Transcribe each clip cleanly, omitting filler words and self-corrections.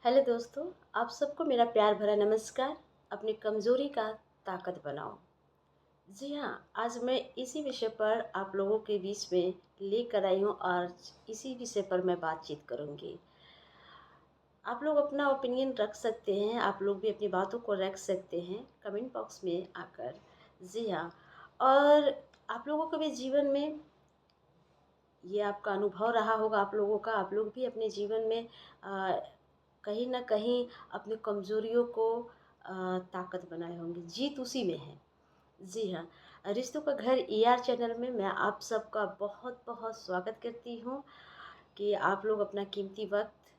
Hello दोस्तों, आप सबको मेरा प्यार भरा नमस्कार। अपनी कमज़ोरी का ताकत बनाओ। जी हाँ, आज मैं इसी विषय पर आप लोगों के बीच में लेकर आई हूँ और इसी विषय पर मैं बातचीत करूँगी। आप लोग अपना ओपिनियन रख सकते हैं, आप लोग भी अपनी बातों को रख सकते हैं कमेंट बॉक्स में आकर। जी हाँ, और आप लोगों के भी जीवन में ये आपका अनुभव रहा होगा आप लोगों का, आप लोग भी अपने जीवन में कहीं न कहीं अपनी कमज़ोरियों को ताकत बनाए होंगे, जीत उसी में है। जी हाँ, रिश्तों का घर ER चैनल में मैं आप सबका बहुत-बहुत स्वागत करती हूँ कि आप लोग अपना कीमती वक़्त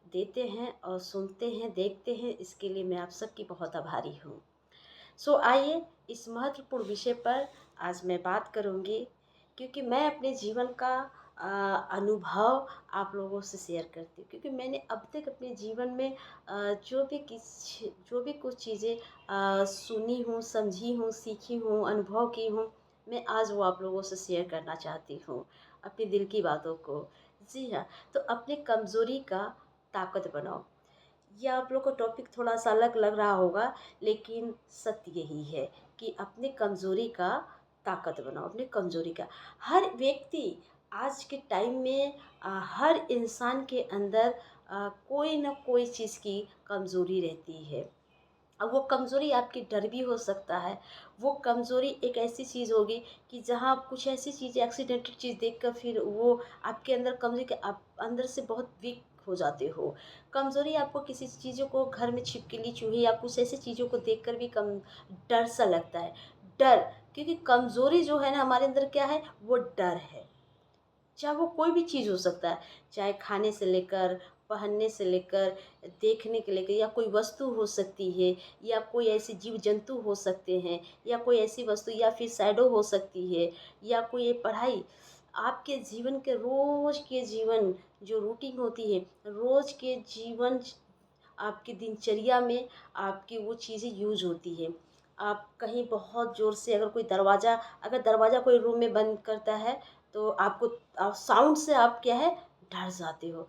देते हैं और सुनते हैं, देखते हैं, इसके लिए मैं आप सबकी बहुत आभारी हूँ। आइए इस महत्वपूर्ण विषय पर आज मैं बात करूँगी क्योंकि मैं अपने जीवन का अनुभव आप लोगों से शेयर करती हूँ क्योंकि मैंने अब तक अपने जीवन में जो भी कुछ चीज़ें सुनी हूँ, समझी हूँ, सीखी हूँ, अनुभव की हूँ, मैं आज वो आप लोगों से शेयर करना चाहती हूँ अपने दिल की बातों को। जी हाँ, तो अपने कमज़ोरी का ताकत बनाओ। ये आप लोग को टॉपिक थोड़ा-सा अलग लग रहा होगा, लेकिन सत्य यही है कि अपनी कमज़ोरी का ताकत बनाओ, अपनी कमज़ोरी का। हर व्यक्ति आज के टाइम में हर इंसान के अंदर कोई न कोई चीज़ की कमज़ोरी रहती है। अब वो कमज़ोरी आपकी डर भी हो सकता है, वो कमज़ोरी एक ऐसी चीज़ होगी कि जहाँ आप कुछ ऐसी चीज़ें एक्सीडेंटल चीज़ देखकर फिर वो आपके अंदर कमज़ोरी के आप अंदर से बहुत वीक हो जाते हो। कमज़ोरी आपको किसी चीज़ों को घर में छिपकली, चूहे या कुछ ऐसी चीज़ों को देखकर भी कम डर सा लगता है। डर, क्योंकि कमज़ोरी जो है ना हमारे अंदर क्या है, वो डर है। चाहे वो कोई भी चीज़ हो सकता है, चाहे खाने से लेकर, पहनने से लेकर, देखने के लेकर या कोई वस्तु हो सकती है या कोई ऐसे जीव-जंतु हो सकते हैं या कोई ऐसी वस्तु या फिर शैडो हो सकती है या कोई ये पढ़ाई। आपके जीवन के रोज़ के जीवन जो रूटीन होती है, रोज़ के जीवन आपकी दिनचर्या में आपकी वो चीज़ें यूज़ होती है। आप कहीं बहुत ज़ोर से अगर दरवाज़ा कोई रूम में बंद करता है तो आपको साउंड से आप क्या है, डर जाते हो।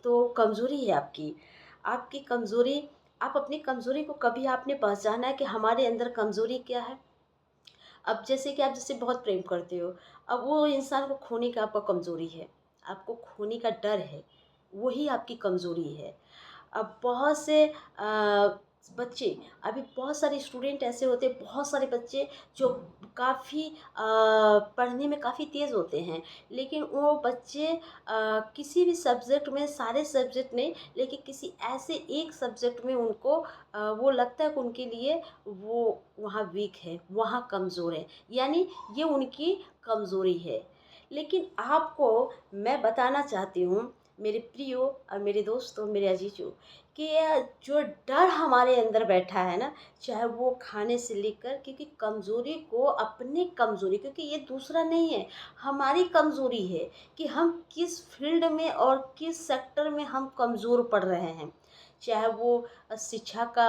तो कमज़ोरी है आपकी। आपकी कमज़ोरी आप अपनी कमज़ोरी को कभी आपने पहचाना है कि हमारे अंदर कमज़ोरी क्या है? अब जैसे कि आप जिससे बहुत प्रेम करते हो, अब वो इंसान को खोने का आपका कमज़ोरी है। आपको खोने का डर है, वही आपकी कमज़ोरी है। अब बहुत से बच्चे अभी बहुत सारे स्टूडेंट ऐसे होते हैं, बहुत सारे बच्चे जो काफ़ी पढ़ने में काफ़ी तेज़ होते हैं, लेकिन वो बच्चे किसी भी सब्जेक्ट में सारे सब्जेक्ट नहीं, लेकिन किसी ऐसे एक सब्जेक्ट में उनको वो लगता है कि उनके लिए वो वहाँ वीक है, वहाँ कमज़ोर है, यानी ये उनकी कमज़ोरी है। लेकिन आपको मैं बताना चाहती हूँ मेरे प्रियो और मेरे दोस्तों, मेरे अजीजों, कि ये जो डर हमारे अंदर बैठा है ना, चाहे वो खाने से लेकर, क्योंकि कमज़ोरी को अपनी कमज़ोरी, क्योंकि ये दूसरा नहीं है, हमारी कमज़ोरी है कि हम किस फ़ील्ड में और किस सेक्टर में हम कमज़ोर पड़ रहे हैं। चाहे वो शिक्षा का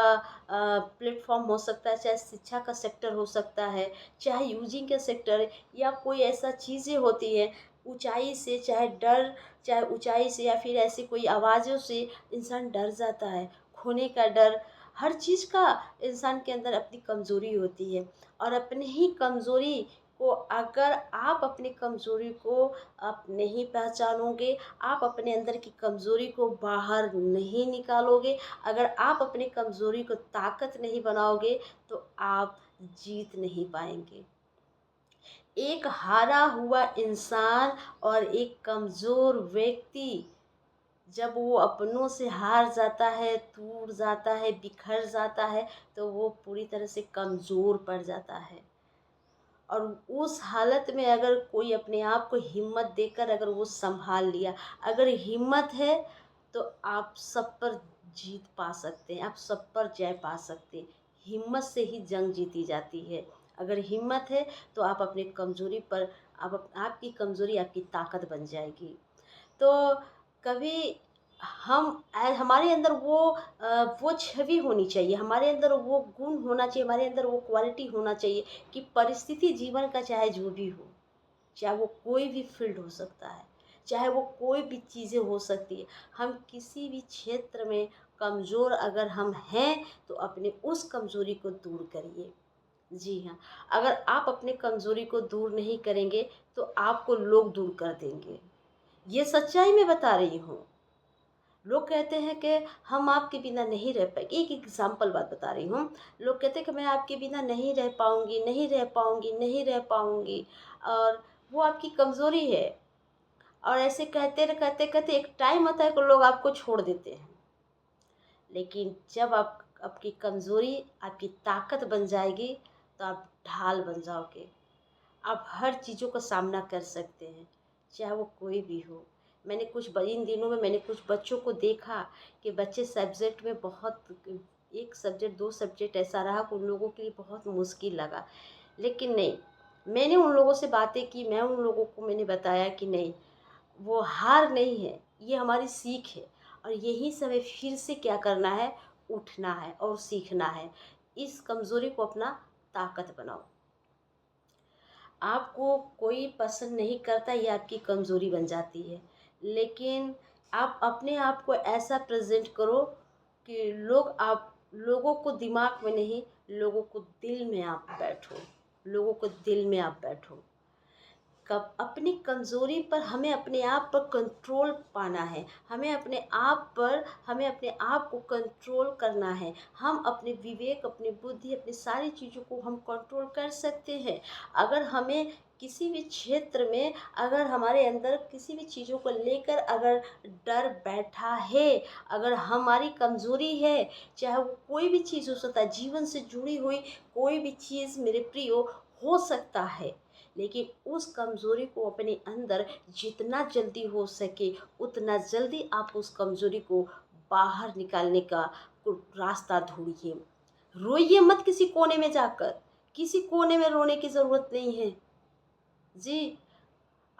प्लेटफ़ॉर्म हो सकता है, चाहे शिक्षा का सेक्टर हो सकता है, चाहे यूजिंग का सेक्टर या कोई ऐसा चीज़ें होती हैं, ऊँचाई से चाहे ऊँचाई से या फिर ऐसी कोई आवाज़ों से इंसान डर जाता है, खोने का डर, हर चीज़ का इंसान के अंदर अपनी कमज़ोरी होती है और अपनी ही कमज़ोरी को अगर आप अपनी कमज़ोरी को आप नहीं पहचानोगे, आप अपने अंदर की कमज़ोरी को बाहर नहीं निकालोगे, अगर आप अपनी कमज़ोरी को ताकत नहीं बनाओगे, तो आप जीत नहीं पाएँगे। एक हारा हुआ इंसान और एक कमज़ोर व्यक्ति जब वो अपनों से हार जाता है, टूट जाता है, बिखर जाता है, तो वो पूरी तरह से कमज़ोर पड़ जाता है। और उस हालत में अगर कोई अपने आप को हिम्मत देकर अगर वो सँभाल लिया, अगर हिम्मत है तो आप सब पर जीत पा सकते हैं, आप सब पर जय पा सकते हैं। हिम्मत से ही जंग जीती जाती है। अगर हिम्मत है तो आप अपनी कमज़ोरी पर आपकी कमज़ोरी आपकी ताकत बन जाएगी। तो कभी हमारे अंदर वो छवि होनी चाहिए, हमारे अंदर वो गुण होना चाहिए, हमारे अंदर वो क्वालिटी होना चाहिए कि परिस्थिति जीवन का चाहे जो भी हो, चाहे वो कोई भी फ़ील्ड हो सकता है, चाहे वो कोई भी चीज़ें हो सकती है, हम किसी भी क्षेत्र में कमज़ोर अगर हम हैं तो अपने उस कमज़ोरी को दूर करिए। जी हाँ, अगर आप अपने कमज़ोरी को दूर नहीं करेंगे तो आपको लोग दूर कर देंगे। ये सच्चाई मैं बता रही हूँ। लोग कहते हैं कि हम आपके बिना नहीं रह पाएँगे, एक एग्ज़ाम्पल बात बता रही हूँ। लोग कहते हैं कि मैं आपके बिना नहीं रह पाऊँगी, नहीं रह पाऊँगी, नहीं रह पाऊँगी, और वो आपकी कमज़ोरी है। और ऐसे कहते एक टाइम आता है कि लोग आपको छोड़ देते हैं। लेकिन जब आप आपकी कमज़ोरी आपकी ताकत बन जाएगी तो आप ढाल बन जाओगे। आप हर चीज़ों का सामना कर सकते हैं, चाहे वो कोई भी हो। इन दिनों में मैंने कुछ बच्चों को देखा कि बच्चे सब्जेक्ट में बहुत, 1 सब्जेक्ट 2 सब्जेक्ट ऐसा रहा कि उन लोगों के लिए बहुत मुश्किल लगा। लेकिन नहीं, मैंने उन लोगों से बातें की, मैं उन लोगों को मैंने बताया कि नहीं, वो हार नहीं है, ये हमारी सीख है, और यही समय फिर से क्या करना है, उठना है और सीखना है। इस कमज़ोरी को अपना ताकत बनाओ। आपको कोई पसंद नहीं करता, ये आपकी कमज़ोरी बन जाती है। लेकिन आप अपने आप को ऐसा प्रेज़ेंट करो कि लोगों को दिमाग में नहीं, लोगों को दिल में आप बैठो। लोगों को दिल में आप बैठो। कब अपनी कमज़ोरी पर हमें अपने आप पर कंट्रोल पाना है, हमें अपने आप को कंट्रोल करना है। हम अपने विवेक, अपनी बुद्धि, अपनी सारी चीज़ों को हम कंट्रोल कर सकते हैं। अगर हमें किसी भी क्षेत्र में, अगर हमारे अंदर किसी भी चीज़ों को लेकर अगर डर बैठा है, अगर हमारी कमज़ोरी है, चाहे वो कोई भी चीज़ हो सकता है, जीवन से जुड़ी हुई कोई भी चीज़ मेरे प्रियो हो सकता है। लेकिन उस कमज़ोरी को अपने अंदर जितना जल्दी हो सके उतना जल्दी आप उस कमज़ोरी को बाहर निकालने का रास्ता ढूंढिए। रोइए मत किसी कोने में जाकर, किसी कोने में रोने की ज़रूरत नहीं है। जी,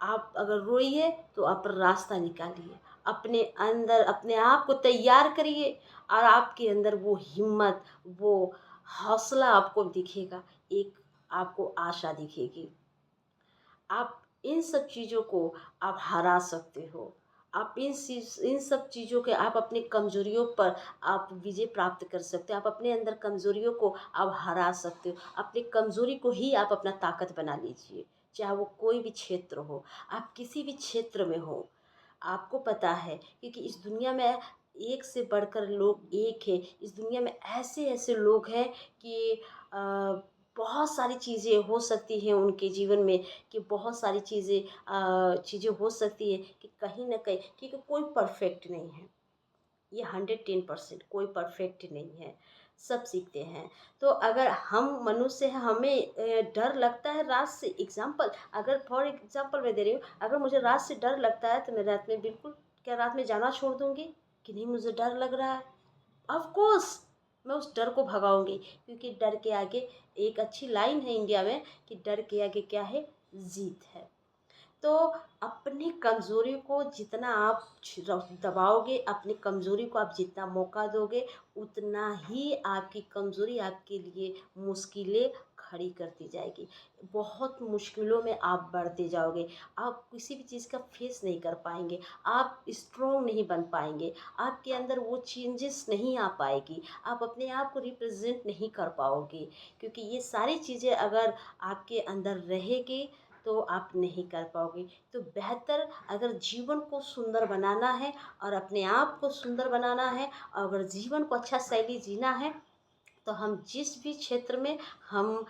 आप अगर रोइए तो आप रास्ता निकालिए, अपने अंदर अपने आप को तैयार करिए, और आपके अंदर वो हिम्मत, वो हौसला आपको दिखेगा, एक आपको आशा दिखेगी। आप इन सब चीज़ों को आप हरा सकते हो। आप इन सब चीज़ों के आप अपनी कमज़ोरियों पर आप विजय प्राप्त कर सकते हो। आप अपने अंदर कमज़ोरियों को आप हरा सकते हो। अपनी कमज़ोरी को ही आप अपना ताकत बना लीजिए, चाहे वो कोई भी क्षेत्र हो, आप किसी भी क्षेत्र में हो। आपको पता है, क्योंकि इस दुनिया में एक से बढ़कर लोग एक हैं। इस दुनिया में ऐसे-ऐसे लोग हैं कि बहुत सारी चीज़ें हो सकती हैं उनके जीवन में, कि बहुत सारी चीज़ें हो सकती हैं कि कहीं न कहीं, क्योंकि कोई परफेक्ट नहीं है। ये 110% कोई परफेक्ट नहीं है, सब सीखते हैं। तो अगर हम मनुष्य हैं, हमें डर लगता है रात से, अगर फॉर एग्ज़ाम्पल मैं दे रही हूँ, अगर मुझे रात से डर लगता है तो मैं रात में बिल्कुल, क्या रात में जाना छोड़ दूँगी कि नहीं मुझे डर लग रहा है? ऑफ़ कोर्स मैं उस डर को भगाऊँगी, क्योंकि डर के आगे, एक अच्छी लाइन है इंडिया में कि डर के आगे क्या है? जीत है। तो अपनी कमज़ोरी को जितना आप दबाओगे, अपनी कमज़ोरी को आप जितना मौका दोगे, उतना ही आपकी कमज़ोरी आपके लिए मुश्किलें खड़ी करती जाएगी। बहुत मुश्किलों में आप बढ़ते जाओगे। आप किसी भी चीज़ का फेस नहीं कर पाएँगे। आप स्ट्रॉन्ग नहीं बन पाएँगे। आपके अंदर वो चेंजेस नहीं आ पाएगी। आप अपने आप को रिप्रेज़ेंट नहीं कर पाओगे, क्योंकि ये सारी चीज़ें अगर आपके अंदर रहेगी तो आप नहीं कर पाओगे। तो बेहतर, अगर जीवन को सुंदर बनाना है और अपने आप को सुंदर बनाना है, अगर जीवन को अच्छा शैली जीना है, तो हम जिस भी क्षेत्र में हम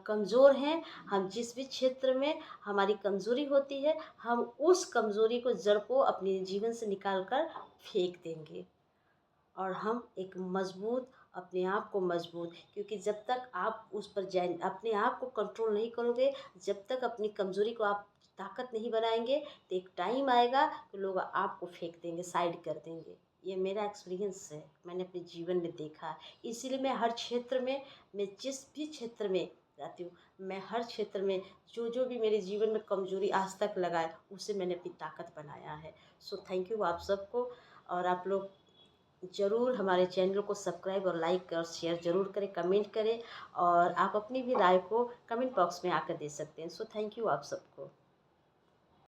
कमज़ोर हैं, हम जिस भी क्षेत्र में हमारी कमज़ोरी होती है, हम उस कमज़ोरी को, जड़ को अपने जीवन से निकाल कर फेंक देंगे। और हम एक मजबूत, अपने आप को मजबूत, क्योंकि जब तक आप उस पर अपने आप को कंट्रोल नहीं करोगे, जब तक अपनी कमज़ोरी को आप ताकत नहीं बनाएंगे, तो एक टाइम आएगा तो लोग आपको फेंक देंगे, साइड कर देंगे। ये मेरा एक्सपीरियंस है, मैंने अपने जीवन में देखा है। इसीलिए मैं हर क्षेत्र में, मैं जिस भी क्षेत्र में जाती हूँ, मैं हर क्षेत्र में जो जो भी मेरे जीवन में कमज़ोरी आज तक लगा है, उसे मैंने अपनी ताकत बनाया है। सो थैंक यू आप सबको। और आप लोग ज़रूर हमारे चैनल को सब्सक्राइब और लाइक और शेयर ज़रूर करें, कमेंट करें, और आप अपनी भी राय को कमेंट बॉक्स में आकर दे सकते हैं। सो थैंक यू आप सबको।